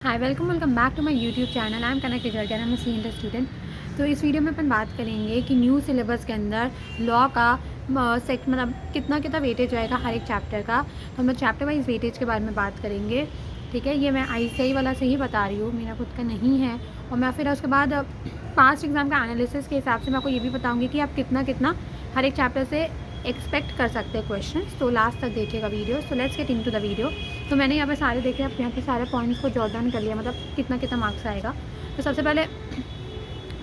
Hi welcome back to my YouTube channel. I am connected again, I am senior student. तो इस video में अपन बात करेंगे कि न्यू सिलेबस के अंदर लॉ का मतलब कितना वेटेज आएगा हर एक चैप्टर का। तो हम लोग चैप्टर वाइज वेटेज के बारे में बात करेंगे। ठीक है, ये मैं ICAI वाला से ही बता रही हूँ, मेरा खुद का नहीं है। और मैं फिर उसके बाद पास्ट एग्ज़ाम का एनालिसिस के हिसाब से मैं आपको ये भी बताऊँगी कि आप कितना हर एक चैप्टर से एक्सपेक्ट कर सकते हैं क्वेश्चन। तो लास्ट तक देखिएगा video. So let's get into the video. तो मैंने यहाँ पे सारे देखे, अब यहाँ पे सारे पॉइंट्स को जॉट डाउन कर लिया, मतलब कितना मार्क्स आएगा। तो सबसे पहले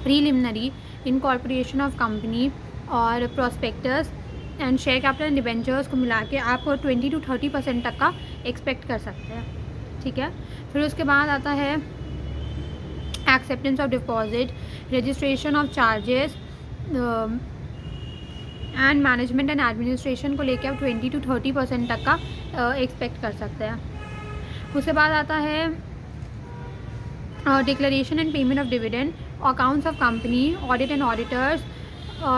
प्रीलिमिनरी, इनकॉर्पोरेशन ऑफ कंपनी और prospectus and share capital and debentures को मिला के आप 20 to 30% तक का एक्सपेक्ट कर सकते हैं। ठीक है, फिर उसके बाद आता है acceptance of deposit, registration of charges and management and administration को लेकर आप 20 to 30% तक का एक्सपेक्ट कर सकते हैं। उसके बाद आता है declaration and payment of dividend, accounts of company, audit and auditors,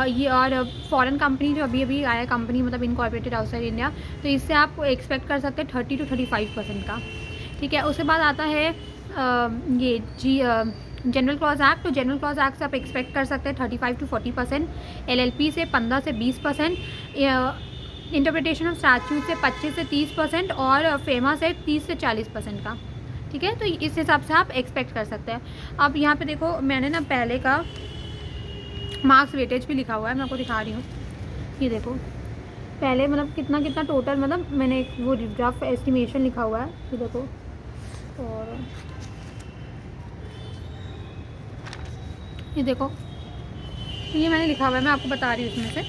ये और फॉरेन कंपनी जो अभी आया कंपनी, मतलब इनकॉर्पोरेटेड आउटसाइड इंडिया, तो इससे आप एक्सपेक्ट कर सकते हैं 30 to 35% का। ठीक है, उसके बाद आता है जनरल क्लॉज एक्ट। तो जनरल क्लॉज एक्ट से आप एक्सपेक्ट कर सकते हैं 35 to 40%, LLP से 15 से 20%, इंटरप्रिटेशन ऑफ स्टैट्यूट से 25 से 30% और फेमा से 30 से 40% का। ठीक है, तो इस हिसाब से आप एक्सपेक्ट कर सकते हैं। अब यहाँ पे देखो, मैंने ना पहले का मार्क्स वेटेज भी लिखा हुआ है, मैं आपको दिखा रही हूँ। ये देखो पहले मतलब कितना टोटल, मतलब मैंने एक वो रफ एस्टिमेशन लिखा हुआ है, ये देखो। और ये देखो, ये मैंने लिखा हुआ है, मैं आपको बता रही हूँ इसमें से।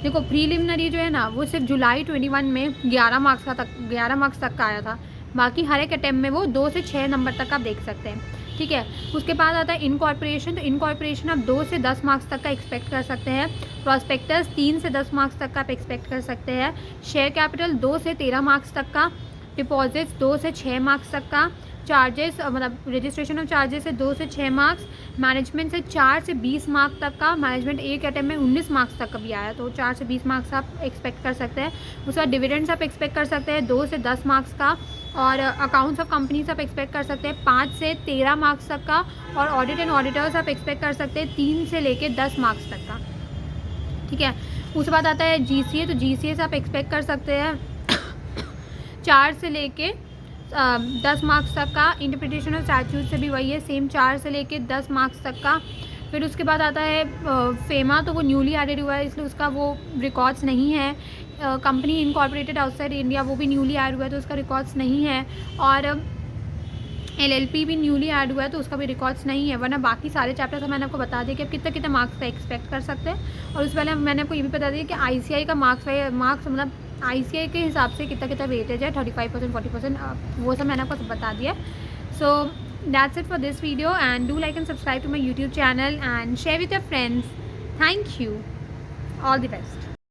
देखो प्रीलिमिनरी जो है ना, वो सिर्फ जुलाई 21 में 11 मार्क्स तक का आया था। बाकी हर एक अटैम्प्ट में वो 2 से 6 नंबर तक आप देख सकते हैं। ठीक है, उसके बाद आता है इनकॉर्पोरेशन। तो इनकॉर्पोरेशन आप 2 से 10 मार्क्स तक का एक्सपेक्ट कर सकते हैं। प्रोस्पेक्टस 3 से 10 मार्क्स तक का आप एक्सपेक्ट कर सकते हैं। शेयर कैपिटल 2 से 13 मार्क्स तक का। डिपॉजिट्स 2 से 6 मार्क्स तक का। चार्जेस मतलब रजिस्ट्रेशन ऑफ चार्जेस से 2 से 6 मार्क्स। मैनेजमेंट से 4 से 20 मार्क्स तक का। मैनेजमेंट एक अटैम्प्ट में 19 मार्क्स तक का भी आया, तो 4 से 20 मार्क्स आप एक्सपेक्ट कर सकते हैं। उसके बाद डिविडेंड्स आप एक्सपेक्ट कर सकते हैं 2 से 10 मार्क्स का। और अकाउंट्स ऑफ कंपनीज आप एक्सपेक्ट कर सकते हैं 5 से 13 मार्क्स तक का। और ऑडिट एंड ऑडिटर्स आप एक्सपेक्ट कर सकते हैं 3 से लेके 10 मार्क्स तक का। ठीक है, उसके बाद आता है GCA। तो GCA से आप एक्सपेक्ट कर सकते हैं 4 से लेके 10 मार्क्स तक का। इंटरप्रिटेशन ऑफ स्टैट्यूट से भी वही है, सेम 4 से लेके 10 मार्क्स तक का। फिर उसके बाद आता है फेमा। तो वो न्यूली एडेड हुआ है, इसलिए उसका वो रिकॉर्ड्स नहीं है। कंपनी इनकॉर्पोरेटेड आउटसाइड इंडिया, वो भी न्यूली ऐड हुआ है, तो उसका रिकॉर्ड्स नहीं है। और LLP भी न्यूली ऐड हुआ है, तो उसका भी रिकॉर्ड्स नहीं है। वरना बाकी सारे चैप्टर्स मैंने आपको बता दिया कि आप कितना मार्क्स का एक्सपेक्ट कर सकते हैं। और उससे पहले मैंने आपको ये भी बता दिया कि ICAI का मार्क्स मतलब ICAI के हिसाब से कितना वेटेज है, 35%, 40%, वो सब मैंने आपको बता दिया। So that's it for this video and do like and subscribe to my YouTube channel and share with your friends. Thank you, all the best.